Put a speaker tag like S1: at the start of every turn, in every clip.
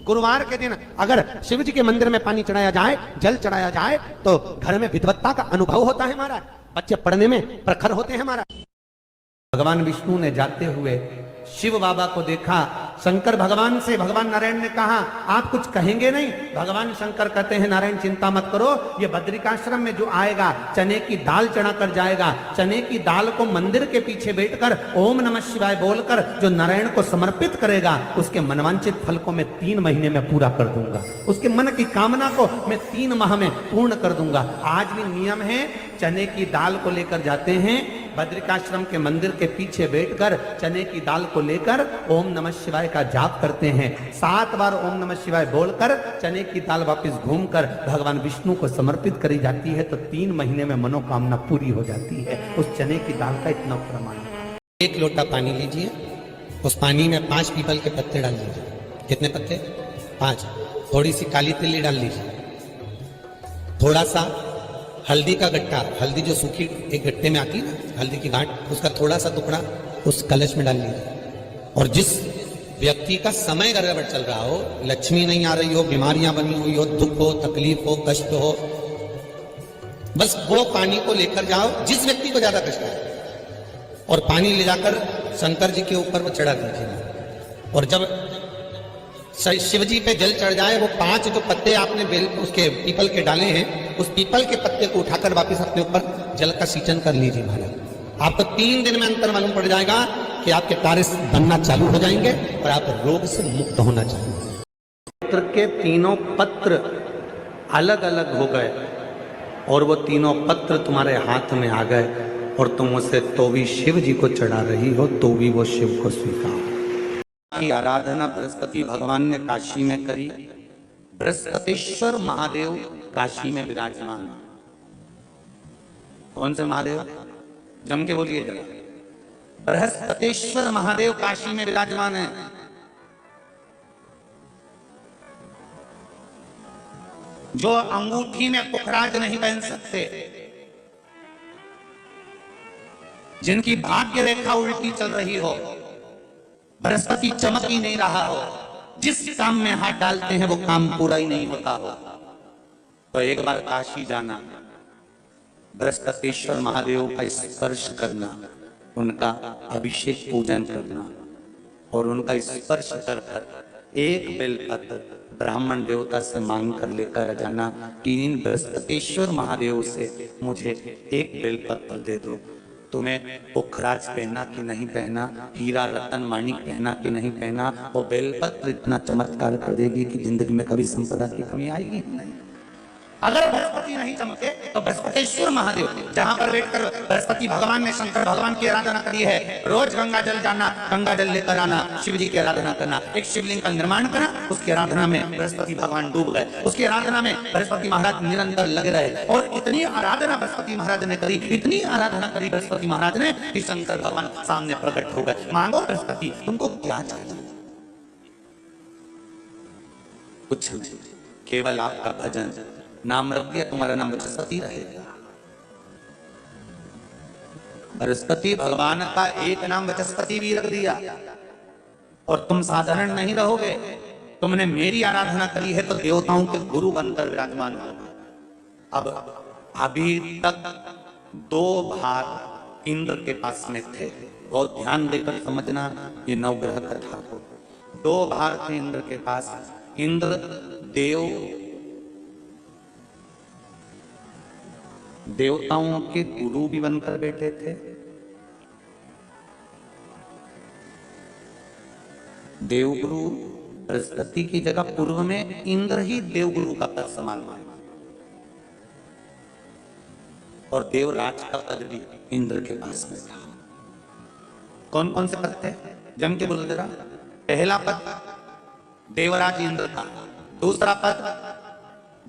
S1: गुरुवार के दिन अगर शिव जी के मंदिर में पानी चढ़ाया जाए, जल चढ़ाया जाए, तो घर में विद्वत्ता का अनुभव होता है महाराज, बच्चे पढ़ने में प्रखर होते हैं महाराज। भगवान विष्णु ने जाते हुए शिव बाबा को देखा। शंकर भगवान से, भगवान नारायण ने कहा आप कुछ कहेंगे नहीं? भगवान शंकर कहते हैं नारायण चिंता मत करो, ये बद्रिकाश्रम में जो आएगा चने की दाल चढ़ा कर जाएगा, चने की दाल को मंदिर के पीछे बैठकर ओम नमः शिवाय बोलकर जो नारायण को समर्पित करेगा, उसके मनवांचित फल को मैं 3 महीने में पूरा कर दूंगा, उसके मन की कामना को मैं 3 माह में पूर्ण कर दूंगा। आज भी नियम है, चने की दाल को लेकर जाते हैं, बद्रिकाश्रम के मंदिर के पीछे बैठकर चने की दाल को लेकर ओम नमः शिवाय का जाप करते हैं। 7 बार ओम नमः शिवाय बोलकर चने की दाल वापस घूमकर भगवान विष्णु को समर्पित करी जाती है, तो 3 महीने में मनोकामना पूरी हो जाती है। उस चने की दाल का इतना प्रमाण है। 1 लोटा पानी लीजिए, उस पानी में 5 पीपल के पत्ते डाल लीजिए। कितने पत्ते? 5। थोड़ी सी काली तिल्ली डाल लीजिए, थोड़ा सा हल्दी का गट्टा, हल्दी जो सूखी एक गट्टे में आती है ना, हल्दी की गांठ, उसका थोड़ा सा टुकड़ा उस कलश में डाल लीजिए। और जिस व्यक्ति का समय गड़बड़ चल रहा हो, लक्ष्मी नहीं आ रही हो, बीमारियां बनी हुई हो, दुख हो, तकलीफ हो, कष्ट हो, बस वो पानी को लेकर जाओ जिस व्यक्ति को ज्यादा कष्ट है, और पानी ले जाकर शंकर जी के ऊपर वो चढ़ा दीजिए। और जब शिव जी पे जल चढ़ जाए, वो 5 जो पत्ते आपने बेल उसके पीपल के डाले हैं, उस पीपल के पत्ते को उठाकर वापस अपने ऊपर जल का सिंचन कर लीजिए महाराज। आपको 3 दिन में अंतर मालूम पड़ जाएगा कि आपके कार्य बनना चालू हो जाएंगे और आप रोग से मुक्त होना चाहिए। पत्र के 3 पत्र अलग अलग हो गए और वो 3 पत्र तुम्हारे हाथ में आ गए, और तुम उसे तो भी शिव जी को चढ़ा रही हो, तो भी वो शिव को स्वीकार। की आराधना बृहस्पति भगवान ने काशी में करी। बृहस्पतिश्वर महादेव काशी में विराजमान। कौन से महादेव? जम के बोलिए जरा। बृहस्पतिश्वर महादेव काशी में विराजमान है। जो अंगूठी में पुखराज नहीं पहन सकते, जिनकी भाग्य रेखा उल्टी चल रही हो, बृहस्पति चमक ही नहीं रहा हो, जिस काम में हाथ डालते हैं वो काम पूरा ही नहीं होता हो, तो एक बार काशी जाना, बृहस्पतिश्वर महादेव का स्पर्श करना, उनका अभिषेक पूजन करना, और उनका स्पर्श कर एक बेलपत्र ब्राह्मण देवता से मांग कर लेकर जाना कि इन बृहस्पतिश्वर महादेव से मुझे एक बेलपत्र दे दो। तुम्हें पुखराज पहना कि नहीं पहना, हीरा रतन माणिक पहना कि नहीं पहना, वो बेलपत्र इतना चमत्कार कर देगी कि जिंदगी में कभी संपदा की कमी आएगी नहीं। अगर बृहस्पति नहीं चमके तो बृहस्पतिश्वर महादेव, जहां पर बैठकर बृहस्पति भगवान ने शंकर भगवान की आराधना करी है, रोज गंगा जल जाना, गंगा जल लेकर आना, शिव जी की आराधना करना, एक शिवलिंग का निर्माण करना, उसकी आराधना में बृहस्पति भगवान डूब गए, उसकी आराधना में बृहस्पति महाराज निरंतर लगे रहे। और इतनी आराधना बृहस्पति महाराज ने करी, इतनी आराधना करी बृहस्पति महाराज ने कि शंकर भगवान सामने प्रकट हो गए। मांगो बृहस्पति, तुमको क्या चाहिए? कुछ केवल आपका भजन, नाम रख दिया, तुम्हारा नाम बृहस्पति रहेगा। बृहस्पति भगवान का एक नाम बृहस्पति भी रख दिया, और तुम साधारण नहीं रहोगे। तुमने मेरी आराधना करी है तो देवताओं के गुरु बनकर विराजमान हो। अब अभी तक 2 भार इंद्र के पास में थे, बहुत ध्यान देकर समझना ये नवग्रह कथा को। 2 भार थे इंद्र के पास। इंद्र देवताओं के गुरु भी बनकर बैठे थे, देवगुरु बृहस्पति की जगह पूर्व में इंद्र ही देवगुरु का पद संभालना, और देवराज का पद भी इंद्र के पास में था। कौन कौन से पद थे? जम के बोल जरा। पहला पद देवराज इंद्र था, दूसरा पद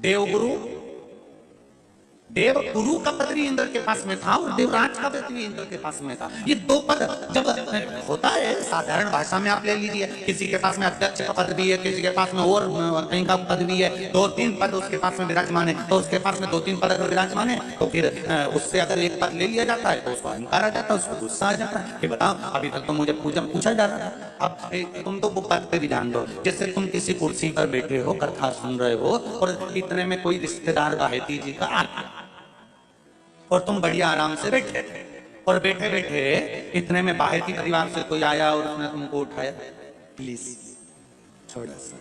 S1: देवगुरु देव गुरु का पद भी इंद्र के पास में था और देवराज का पद भी इंद्र के पास में था। ये दो पद जब होता है साधारण भाषा में आप ले लीजिए, किसी के पास में अध्यक्ष का पद भी है, किसी के पास में और कहीं का पद भी है, 2-3 पद उसके पास में विराजमान है, तो उसके पास में 2-3 पद अगर विराजमान है तो फिर उससे अगर एक पद ले लिया जाता है तो उसको अहंकार आ जाता है, उसको गुस्सा आ जाता है कि बताओ अभी तक तो मुझे पूछा जा रहा था, अब तुम तो वो पद पे भी जान दो। जैसे तुम किसी कुर्सी पर बैठे हो, कथा सुन रहे हो और इतने में कोई रिश्तेदार बाहेती जी का आ गया और तुम बढ़िया आराम से बैठे और बैठे बैठे इतने में बाहेती परिवार से कोई आया और उसने तुमको उठाया, प्लीज थोड़ा सा,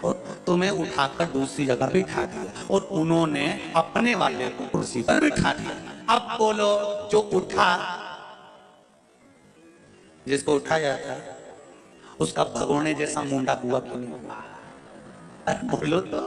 S1: और तुम्हें उठाकर दूसरी जगह बिठा दिया और उन्होंने अपने वाले को कुर्सी पर बिठा दिया। अब बोलो जो उठा, जिसको उठाया था उसका भगोने जैसा मुंडा हुआ क्यों नहीं हुआ? बोलो तो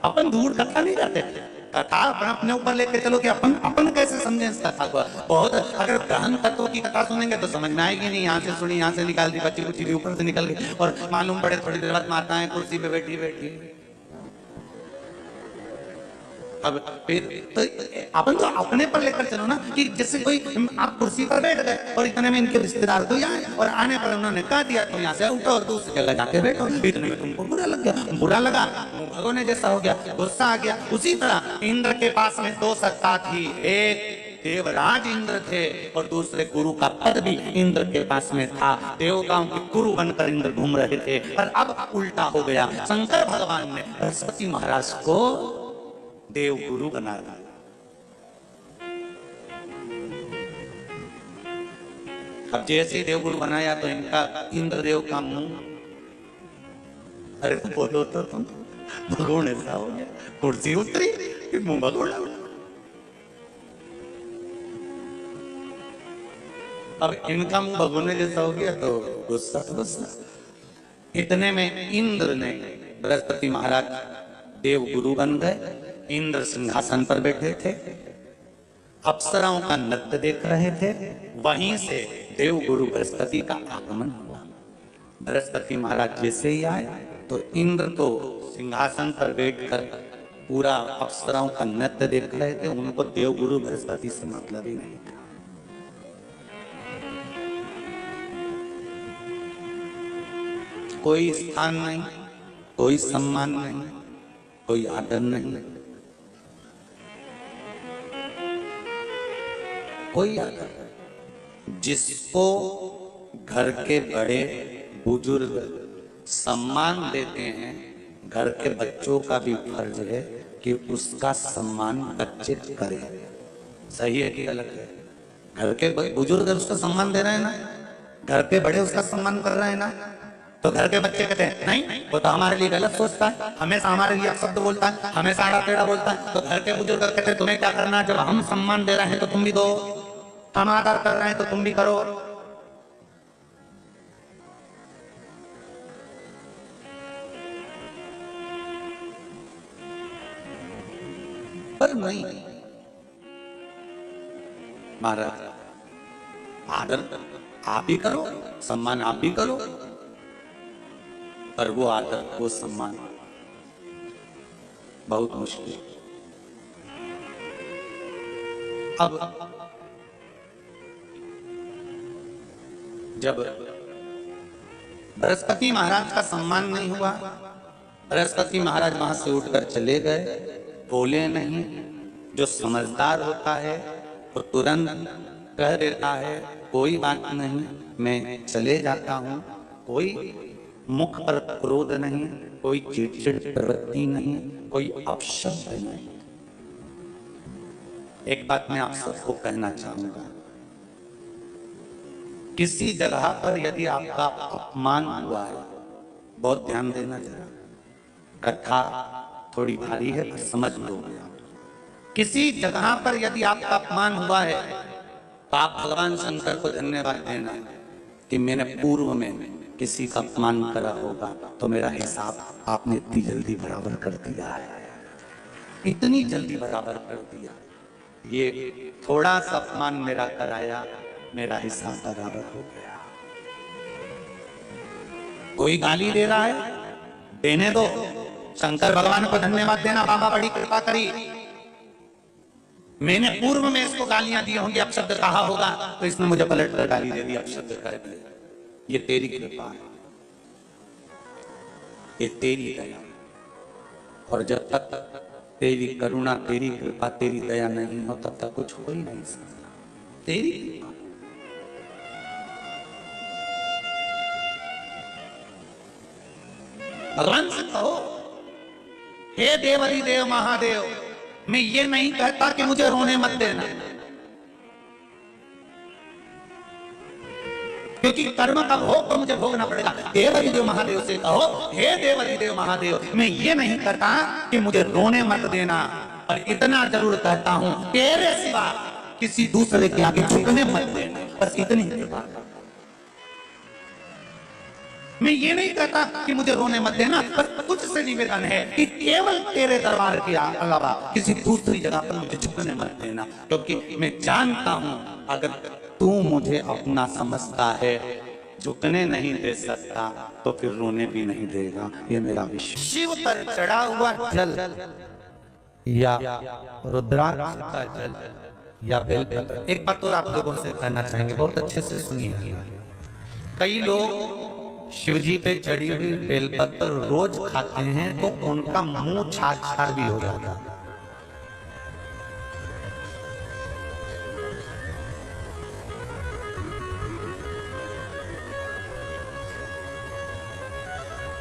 S1: अपन दूर कथा नहीं जाते, कथा अपने ऊपर लेके चलो कि अपन कैसे समझे इस कथा को। बहुत अगर गहन तत्वों की कथा सुनेंगे तो समझ में आएगी नहीं, यहाँ से सुनी, यहाँ से निकाल दी, बच्ची कुछ ऊपर से निकल गई और मालूम पड़े थोड़ी देर बाद माताएं कुर्सी पे बैठी बैठी। अब फिर तो अपन तो अपने पर लेकर चलो ना कि जैसे कोई आप कुर्सी पर बैठ गए और इतने में इनके रिश्तेदार कोई आए और आने पर उन्होंने कहा दिया तो यहाँ से उठो और दूसरी जगह जाके बैठो, इतने में तुमको बुरा लग गया, बुरा लगा, भगोने जैसा हो गया, गुस्सा आ गया। उसी तरह इंद्र के पास में 2 सत्ता थी, एक देवराज इंद्र थे और दूसरे गुरु का पद भी इंद्र के पास में था। देवताओं के गुरु बनकर इंद्र घूम रहे थे, पर अब उल्टा हो गया। शंकर भगवान ने बृहस्पति महाराज को देव गुरु बना दिया। अब जैसे देव गुरु बनाया तो इनका इंद्रदेव का मुंह, अरे बोलो तो तुम, भगोने सा हो गया, कुर्सी उतरी फिर मुंह भगोड़ा। अब इनका मुंह भगोने जैसा हो गया तो गुस्सा गुस्सा। इतने में इंद्र ने, बृहस्पति महाराज देव गुरु बन गए, इंद्र सिंहासन पर बैठे थे, अप्सराओं का नृत्य देख रहे थे, वहीं से देव गुरु बृहस्पति का आगमन हुआ। बृहस्पति महाराज जैसे ही आए तो इंद्र तो सिंहासन पर बैठकर पूरा अप्सराओं का नृत्य देख रहे थे, उनको देव गुरु बृहस्पति से मतलब ही नहीं था। कोई स्थान नहीं, कोई सम्मान नहीं, कोई आदर नहीं, कोई आदर। जिसको घर के बड़े बुजुर्ग सम्मान देते हैं, घर के बच्चों का भी फर्ज है कि उसका सम्मान बच्चे करें। सही है कि गलत है? घर के बुजुर्ग उसका सम्मान दे रहे हैं ना, घर के बड़े उसका सम्मान कर रहे हैं ना, तो घर के बच्चे कहते हैं नहीं वो तो हमारे लिए गलत सोचता है, हमेशा हमारे लिए अपशब्द बोलता है, हमेशा आड़ा टेढ़ा बोलता है। तो घर के बुजुर्ग कहते हैं तुम्हें क्या करना, जब हम सम्मान दे रहे हैं तो तुम भी दो, हम आदर कर रहे हैं तो तुम भी करो। पर नहीं, महाराज आदर आप ही करो, सम्मान आप भी करो, पर वो आदर वो सम्मान बहुत मुश्किल। अब जब बृहस्पति महाराज का सम्मान नहीं हुआ, बृहस्पति महाराज वहां से उठकर चले गए, बोले नहीं। जो समझदार होता है वो तुरंत कह देता है कोई बात नहीं, मैं चले जाता हूं। कोई मुख पर क्रोध नहीं, कोई चिड़चिड़ प्रवृत्ति नहीं, कोई अपशब्द नहीं। एक बात मैं आप सबको कहना चाहूंगा, किसी जगह पर यदि आपका अपमान हुआ है, बहुत ध्यान देना जरा, कथा थोड़ी भारी है पर समझ लो। किसी जगह पर यदि आपका अपमान हुआ है तो आप भगवान शंकर को धन्यवाद देना कि मैंने पूर्व में किसी का अपमान करा होगा तो मेरा हिसाब आपने इतनी जल्दी बराबर कर दिया है, इतनी जल्दी बराबर कर दिया। ये थोड़ा सा अपमान मेरा कराया, मेरा हिसाब बराबर हो गया। कोई गाली दे रहा है, देने दो, शंकर भगवान को धन्यवाद देना, बाबा बड़ी कृपा करी। मैंने पूर्व में इसको गालियां दी होंगी, अपशब्द कहा होगा, तो इसने मुझे पलट कर गाली दे दी, अपशब्द कर दिया। ये तेरी कृपा है, ये तेरी दया, और जब तक तेरी करुणा, तेरी कृपा, तेरी दया नहीं हो, तब तक कुछ हो ही नहीं सकता। तेरी कृपा, भगवान से कहो, हे देवरी देव महादेव, मैं ये नहीं कहता कि मुझे रोने मत देना, क्योंकि कर्म का भोग तो मुझे भोगना पड़ेगा। देवरी देव महादेव से कहो, हे देवरी देव महादेव, मैं ये नहीं कहता कि मुझे रोने मत देना, और इतना जरूर कहता हूं, तेरे सिवा किसी दूसरे के आगे झुकने मत देना, बस इतनी कृपा। मैं ये नहीं कहता कि मुझे रोने मत देना, बस कुछ से निवेदन है कि केवल तेरे दरबार के अलावा किसी दूसरी जगह पर मुझे झुकने मत देना, क्योंकि मैं जानता हूं अगर तू मुझे अपना समझता है, झुकने नहीं दे सकता, तो फिर रोने भी नहीं देगा, ये मेरा विश्वास। शिव पर चढ़ा हुआ जल या रुद्राक्ष का जल या बेलपत्र, एक बात तो आप लोगों से कहना चाहेंगे, बहुत अच्छे से सुनिए। कई लोग शिव जी पे चढ़ी हुई बेलपत्र रोज खाते हैं तो उनका मुंह छाछ छाछ भी हो जाता है।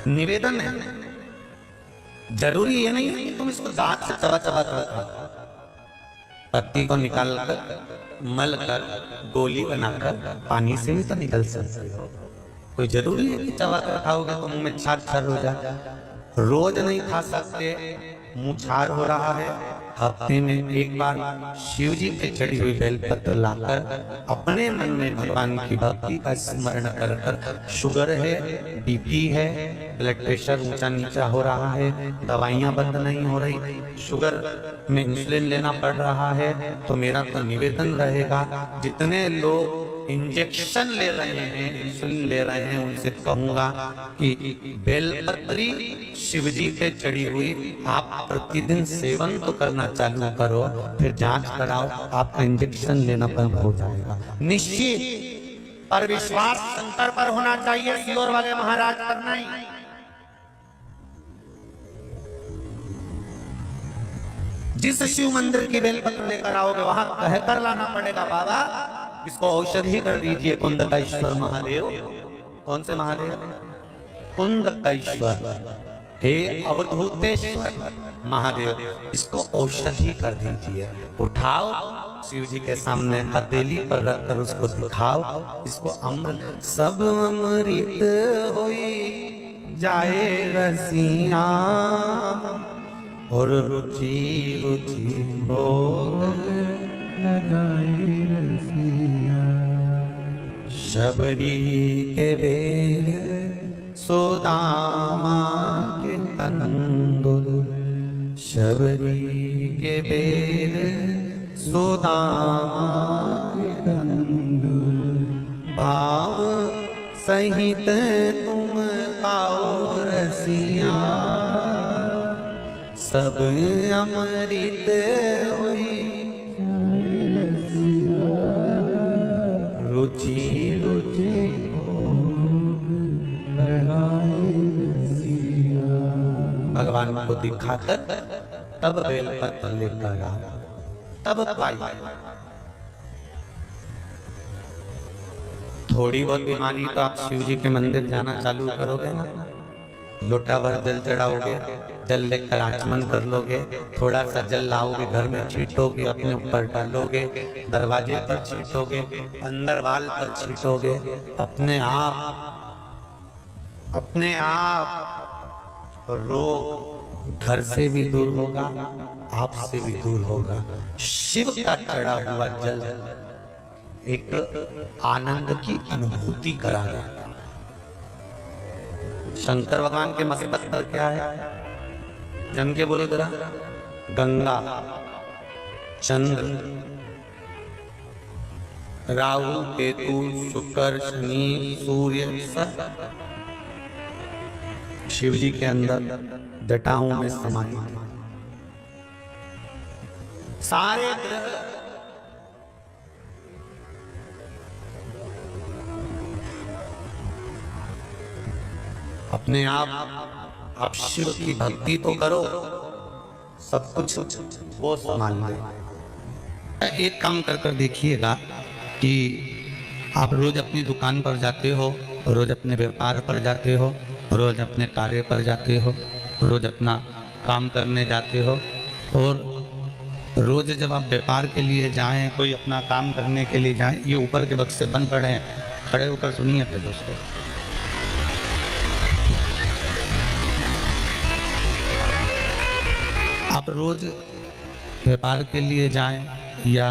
S1: निवेदन है, जरूरी ये नहीं है कि तुम इसको दांत से चबा चबा कर खाओ, पत्ती को निकाल कर मल कर गोली बनाकर पानी से भी तो निकल सकते हो। कोई जरूरी है कि चबा कर खाओगे तो मुंह में छार छार हो जाए? रोज नहीं खा सकते, मुंह छार हो रहा है, हफ्ते में एक बार शिव जी पे चढ़ी हुई बेलपत्र लाकर अपने मन में भगवान की भक्ति का स्मरण कर कर, शुगर है, बीपी है, ब्लड प्रेशर ऊंचा नीचा हो रहा है, दवाइयां बंद नहीं हो रही, शुगर में इंसुलिन लेना पड़ रहा है, तो मेरा तो निवेदन रहेगा, जितने लोग इंजेक्शन ले रहे हैं, इंसुलिन ले रहे हैं, उनसे कहूंगा कि बेलपत्री शिव जी पे चढ़ी हुई आप प्रतिदिन सेवन तो करना चालू करो, फिर जांच कराओ, आपका इंजेक्शन लेना बंद हो जाएगा। निश्चित, पर विश्वास शंकर पर होना चाहिए, सियोर वाले महाराज पर नहीं। जिस शिव मंदिर की बेलपत्र लेकर आओगे वहां कहकर लाना पड़ेगा, बाबा इसको औषधि कर दीजिए, कुंदकेश्वर महादेव। कौन से महादेव? कुंदकेश्वर, हे अवधूतेश्वर महादेव, इसको औषधि कर दीजिए। उठाओ, शिव जी के सामने हथेली पर रखकर उसको दिखाओ, इसको अमृत सब अमृत होई जाए रसिया, और रुचि रुचि भोग लगाए रसिया। शबरी के बेल सुदामा के तंदुल, शबरी के बेल सुदामा के तंदुल, भाव सहित तुम आओ रसिया, सब अमृत हुई रुचि रुचि भगवान को दिखाकर तब बेलपत्र लेकर आओ, तब पाई। थोड़ी बहुत बीमारी तो आप शिव जी के मंदिर जाना चालू करोगे ना, लोटा भर जल चढ़ाओगे, जल लेकर आचमन कर लोगे, थोड़ा सा जल लाओगे, घर में छींटोगे, अपने ऊपर डालोगे, दरवाजे पर छींटोगे, अंदर वाल पर छींटोगे, अपने आप रोग घर से भी दूर होगा, आपसे भी दूर होगा। शिव का चढ़ा हुआ जल एक आनंद की अनुभूति कराएगा। शंकर भगवान के मस्तक पर क्या है? जन के बोलो जरा, गंगा, चंद्र, राहु, केतु, शुक्र, शनि, सूर्य, सब शिव जी के अंदर जटाओं में समाहित। सारे ग्रह अपने आप शिव की भक्ति तो करो, सब कुछ वो संभाल ले। एक काम कर देखिएगा कि आप रोज अपनी दुकान पर जाते हो, रोज अपने व्यापार पर जाते हो, रोज अपने कार्य पर जाते हो, रोज अपना काम करने जाते हो, और रोज जब आप व्यापार के लिए जाएं, कोई अपना काम करने के लिए जाएं, ये ऊपर के बक्से बंद पड़े हैं, खड़े होकर सुनिए तो दोस्तों। आप रोज व्यापार के लिए जाएं, या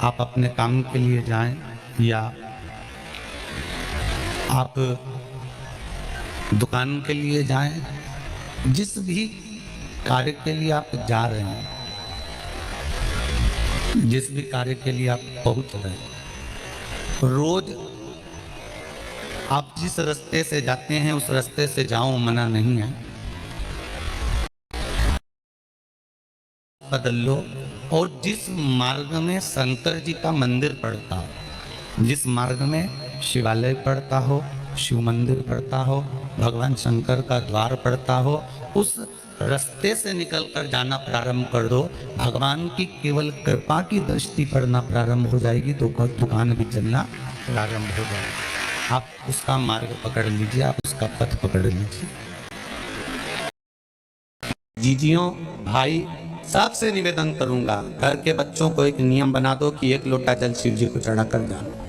S1: आप अपने काम के लिए जाएं, या आप दुकान के लिए जाएं, जिस भी कार्य के लिए आप जा रहे हैं, जिस भी कार्य के लिए आप पहुंच रहे हैं, रोज आप जिस रास्ते से जाते हैं उस रास्ते से जाओ, मना नहीं है, बदल लो। और जिस मार्ग में शंकर जी का मंदिर पड़ता हो, जिस मार्ग में शिवालय पड़ता हो, शिव मंदिर पड़ता हो, भगवान शंकर का द्वार पड़ता हो, उस रास्ते से निकलकर जाना प्रारंभ कर दो। भगवान की केवल कृपा की दृष्टि पड़ना प्रारंभ हो जाएगी, तो दुकान भी चलना प्रारंभ हो जाएगा। आप उसका मार्ग पकड़ लीजिए, आप उसका पथ पकड़ लीजिए। जीजियों, भाई, सबसे निवेदन करूंगा, घर के बच्चों को एक नियम बना दो कि 1 लोटा जल शिव जी को चढ़ा कर जाना।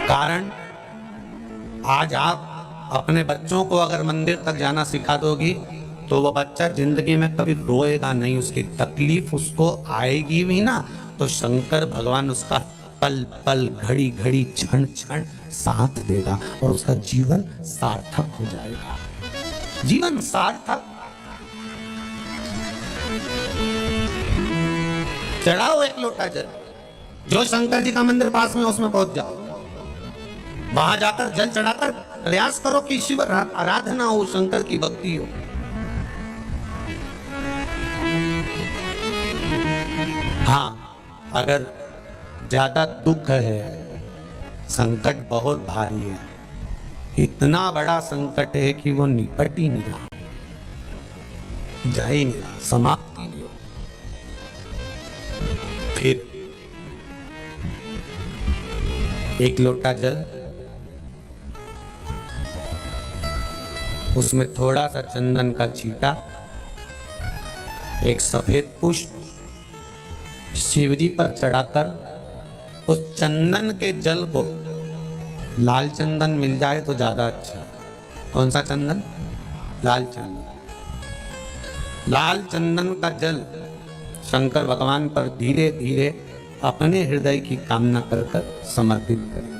S1: कारण आज आप अपने बच्चों को अगर मंदिर तक जाना सिखा दोगी तो वो बच्चा जिंदगी में कभी रोएगा नहीं, उसकी तकलीफ उसको आएगी भी ना, तो शंकर भगवान उसका पल पल, घड़ी घड़ी, क्षण क्षण साथ देगा और उसका जीवन सार्थक हो जाएगा। जीवन सार्थक। चढ़ाओ 1 लोटा जल, जो शंकर जी का मंदिर पास में उसमें पहुंच जाओ, वहां जाकर जल चढ़ाकर प्रयास करो कि शिव आराधना हो, शंकर की भक्ति हो। हाँ, अगर ज्यादा दुख है, संकट बहुत भारी है, इतना बड़ा संकट है कि वो निपट ही नहीं रहा, जा ही नहीं रहा, समाप्त ही नहीं हो, फिर 1 लोटा जल, उसमें थोड़ा सा चंदन का छींटा, एक सफेद पुष्प शिवजी पर चढ़ाकर उस चंदन के जल को, लाल चंदन मिल जाए तो ज्यादा अच्छा। कौन सा चंदन? लाल चंदन। लाल चंदन का जल शंकर भगवान पर धीरे धीरे अपने हृदय की कामना कर समर्पित करें।